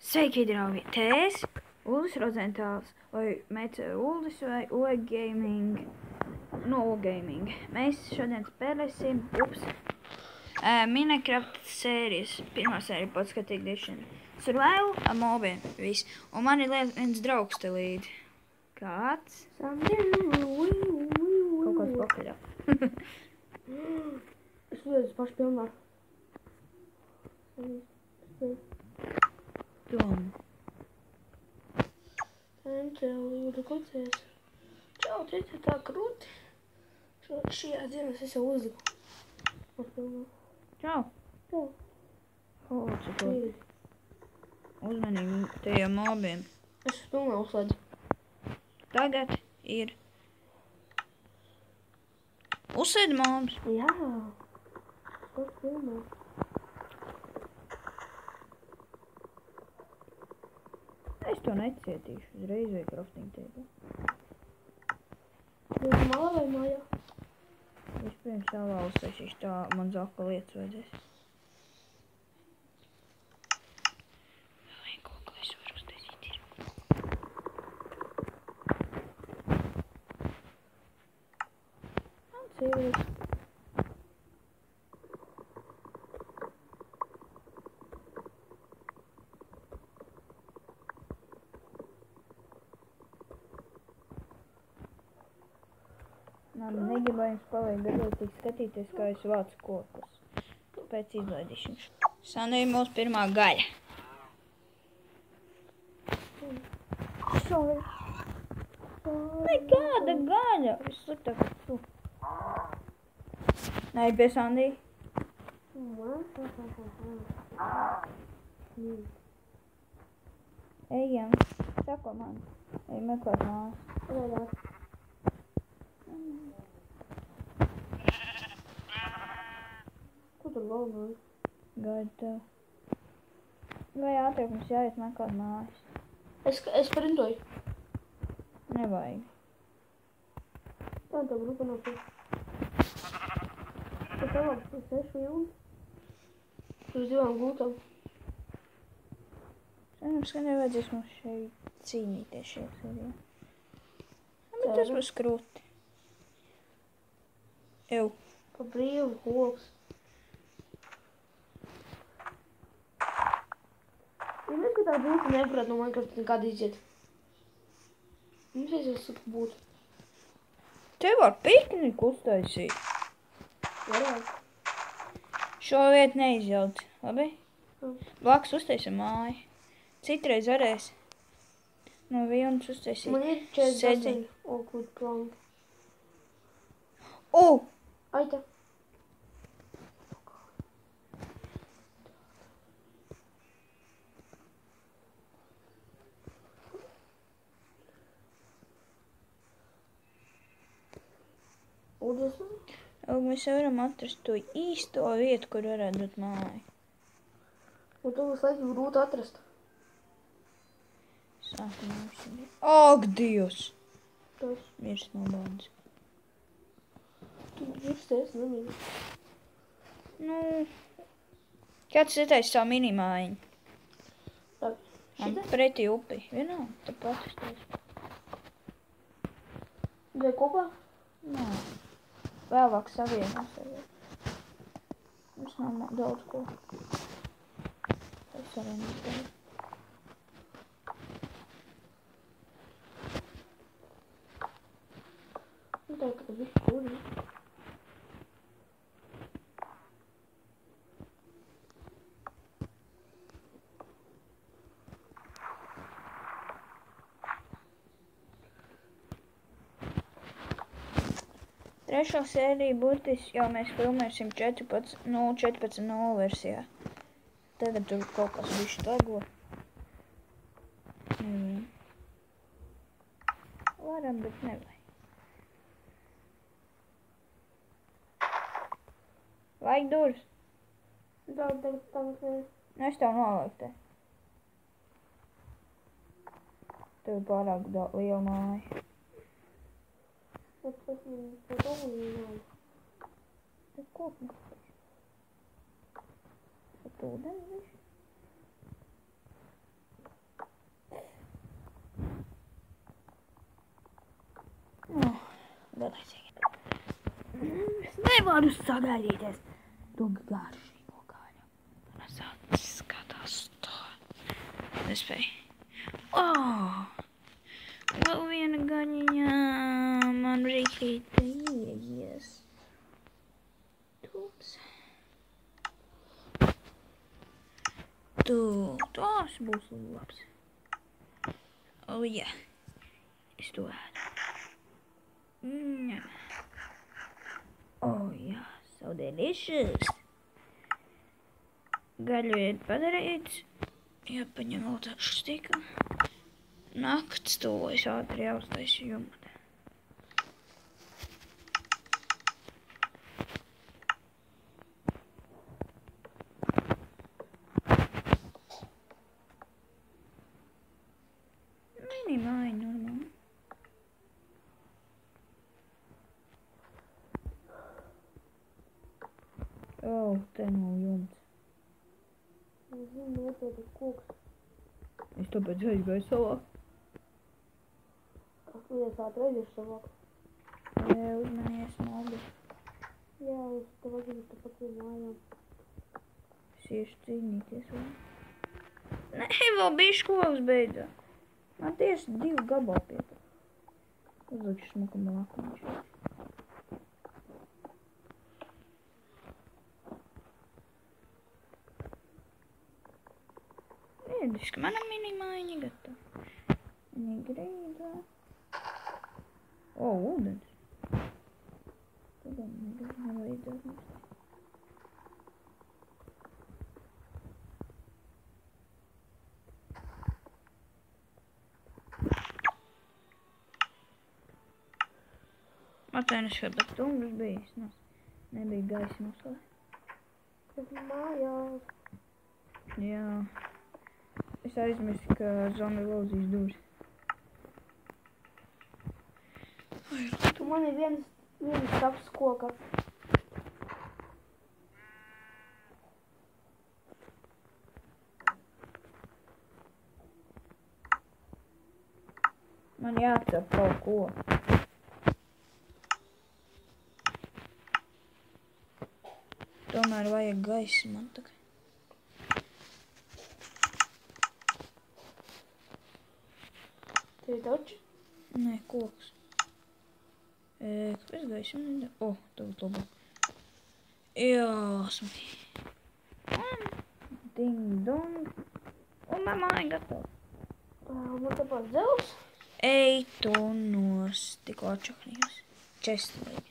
Sveiki, draugi! TS, Uldis Rozentāls, vai Mece Uldis, vai OG Gaming. No OG Gaming. Mēs šodien spēlēsim, Minecraft sērijas. Pirmā sērija podskatīt dišana. Survival ar mobiem, viss. Un man ir viens draugs te līdzi. Kāds? Kaut kāds pakaļā. Es lietu paši pilnā. Tom. Jūtu kucies. Čau, teica tā krūti. Šajā dienas es jau uzliku. Paši pilnā. Čau. Čau. Cik labi. Uzmanīgi tajiem mobiem. Es pilnā uzslēdzu. Tagad ir. Uzsēd mobs. Jā. Paši pilnā. Es to necietīšu. Uzreiz vai crafting table. Jūs malā vai mājā? Vispirms savā uztaisīšu, tā man zaka lietas vajadzēs. Vai kaut ko es varu uztaisīt ir. Man cīlis. Man negribēja jums paliek garlaicīgi skatīties, kā es vācu kokus. Pēc izlaidīšanas. Sandija mūsu pirmā gaļa. Sorry. Nekāda gaļa! Vissliktāk ar tu. Nē, pie Sandija. Ejam. Sako man. Ej meklēt mājas. Ko tur galvenā? Gaidu tev. Vai ātrāk mums jāiet meklēt mājas? Es printoju. Nevajag. Tā tev grupa nav pie. Tā tev labi, tu 6 jūni. Tu uz 2 gultām. Cerams, ka nevajadzēs mums šeit cīnīties šajā sērijā. Bet tas būs krūti. Ew. Pa brīvu koks. Ja mēs, ka tā būtu neprāt no Minecraft nekāda iziet. Mums iesies būt. Te var pikniku uztaisīt. Varētu. Šo vietu neizjauc, labi? Mm. Blakus uztaisim māju. Citreiz varēs no vilnas uztaisīt. Man ir 48 awkward plank. Aita. Ūdens. Mēs varam atrast to īsto vietu, kur varētu būt māja. Un to visu laiku grūti atrast. Sākumā visam ir. Ak, Dievs! Tas. Mirs no bādas. Tu virsties, nemīli. Nu, kāds ietaisa savu minimājiņu? Labi. Man pretī upi. Vienā, tāpat uztaisa. Vai kopā? Nā. Vēlāk savienās. Mums nav daudz ko. Es arī nezinu. Nu tā, ka visu kuri. Trešo sēriju būtis jau mēs filmēsim 14.0 versijā. Tagad tur kaut kas bišķi lago. Nevaram. Varam, bet nevajag. Vajag durvis. Tagad Nu, es tev nolieku te. Tev pārāk liela māja. Tas man par to nav. Tas kopnis. Pat ūdeni visu. Varu sagaidīties to garšīgo gaļu. Es atskatās to. Nespēju. Vēl viena gaļiņa. Man rīkrīt ieies. Tūps. Tas būs labs. Jā. Es to ēdu. Jā. So delicious. Gaļu ir padarīts. Jāpaņem vēl tā štika. Nakts tuvojas ātri jāuztaisa jumta. Mini-māja normāli. Te nav jumts. Es zinu, noteikti koks. Es tāpēc aizgāju savā. Kas lietas atraidīšu savāk? Uzmanies mobi. Jā, es tev gribu tāpat ir mājām. Es iešu cīnīties vēl. Nē, vēl bišķi koks beidzā. Man tieši 2 gabali pietā. Uzlikšu smukam lakmaņš. Ēdiš, ka mana mini-mājiņa gatava. Viņa grīdā. Ūdens. Tad nevajadzētu mums. Atvainojiet, bet tumšs bija. Nebija gaisa noslēgta. Tas ir mājās. Jā. Es aizmirsu, ka zombi lauzīs durvis. Man ir viens taps koka. Man jāatcep kaut ko. Tomēr vajag gaisa man tagad. Tev ir taču? Nē, koks. Kāpēc gaisa man nedara? Tagad labāk. Jā, smīgi. Ding dong. Un man māja gatava. Man tāpēc dzels. Ej tu nost, tikko atšaknījos. Čestlīgi.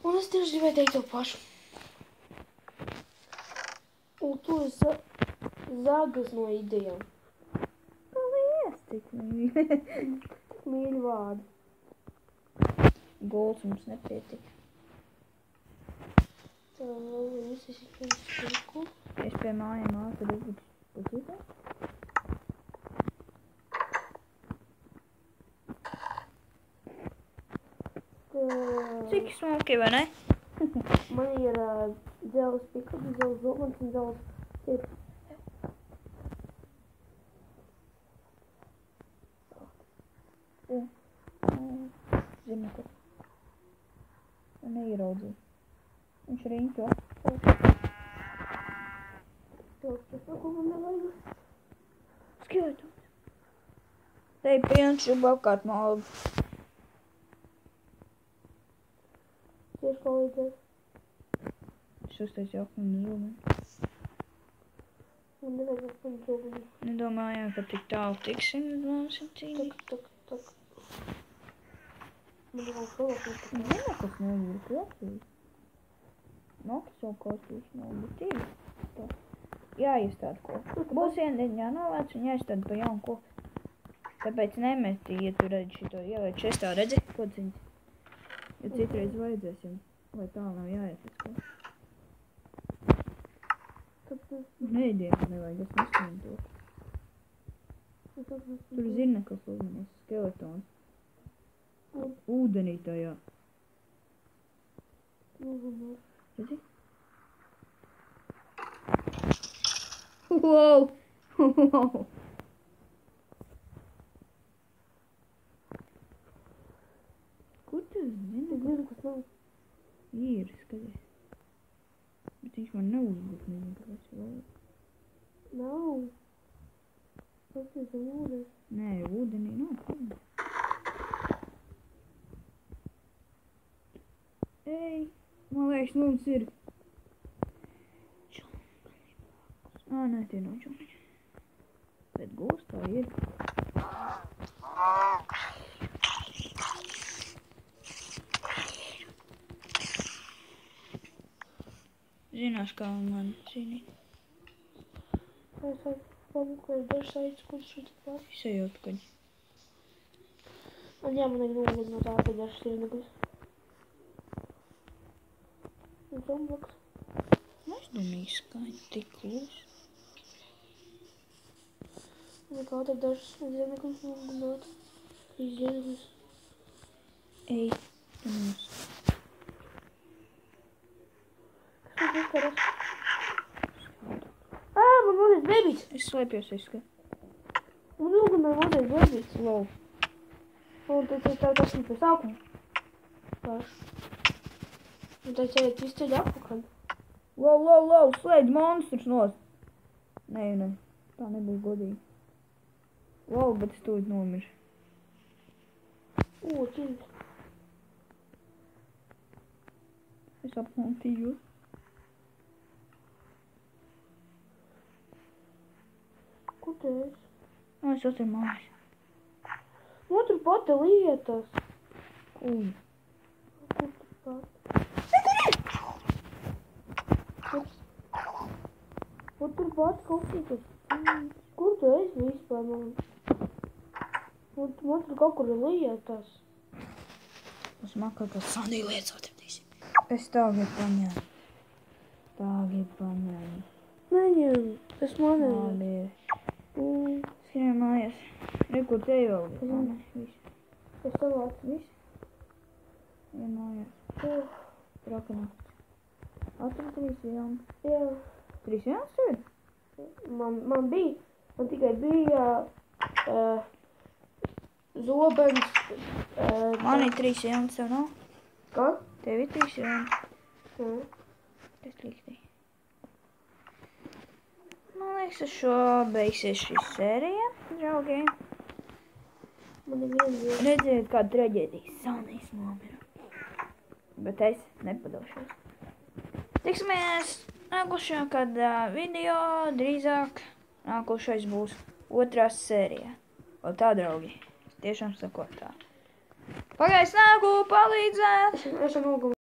Un es tieši gribēju teikt to pašu. Un tu esi zagas no idejām. Paldies, tik mīļi. Tik mīļi vārdi. Golds mums nepietika. Tā, viss esi pirku. Es pie mājām ātri uzliku pusītē. Cik smuki, vai ne? Man ir dzels pikabis, dzels zobens un dzels cips. Zinu, ka man neieraudzīja. Viņš riņķo. Tas ko man nevajag. Skatos. Te ir pilns šubu apkārt maldu. Tieši palīdzēs. Es uztaisu jauku un zobenu. Man nevajag apkārt zobenu. Nedomājām, ka tik tālu tiksim, bet mums ir cīnīt. Tak. Man nevajag provokēt. Zinu, kas nebija krāsīs. Nokas jau krāsīs nav, bet ir. Jāiestāda koku. Būs viendiņā novāc un jāiestāda pa jaunu koku. Tāpēc nemeti, ja tu redzi šito ieliet šestā, redzi, ko ciņas. Ja citreiz vajadzēs jums, lai tālu nav jāiet līdz ko. Neidien nevajag, es neskrienu to. Tur zina, ka uzmanies skeletons. Ūdenī tajā. Redzi? Wow! Kur tu zini? Es zinu, kas nav. Ir, skaties. Bet viņš man neuzbruk, nezinu, kāpēc vēl. Nav. Tas ir ūdens. Nē, ūdenī nav kāda. Ej, man liekas, mums ir čungani blakus. Nē, tie nav čungani. Bet gūstā ir. Zinās, kā man zinīt. Es pameklēju dažs aitas, kurš šeit klāt. Es eju atkaļ. Man jāmanīgi nogad no tā, ka dažs sieneklis. Un zomblaks. Es domāju, skaņa tik klusi. Nekā tad dažs sieneklis nogunāt. Sieneklis. Ej, tu mums. Kas tas izkaras? Man mazais bebīts! Es slēpjos, es ska. Man nogunāja mazais bebīts. Wow. Un tad tas ir pie sākuma. Pārš. Un tad ceļot izceļ apakaļ. Wow, slēdz monstrus nos. Nē, tā nebūs godīgi. Wow, bet es tūlīt nomiršu. Ķīvis. Es apmontījos. Kur tu esi? Es esmu mājas. Nu, tur pati lietas. Kur? Kur tur pati? Kur tur pati kaut kas? Kur tu esi vispār, man? Man tur kaut kur ir lietas. Es makā, ka Sandī lietas atradīsim. Es tā gribu paņēmu. Neņem, tas man ir. Labi. Skrien mājās. Rekur te jau ir. Viss. Es savāc. Viss. Vien mājās. Traka nakts. Atru 3 jaunas. Jā. 3 jaunas tev ir? Man bija. Man tikai bija zobens. Man ir 3 jaunas, tev nav? Kā? Tev ir 3 jaunas. Jā. Tas slikti. Man liekas, ar šo beigsies šī sērija, draugi. Man ir viena. Redziet, kāda traģēdija. Sandijs nomira. Bet es nepadošos. Tiksimies nākošajā kādā video, drīzāk nākošais būs 2. sērija. O tā, draugi, tiešām sakot tā. Pagaids nāku palīdzēt! Es jau nogumu.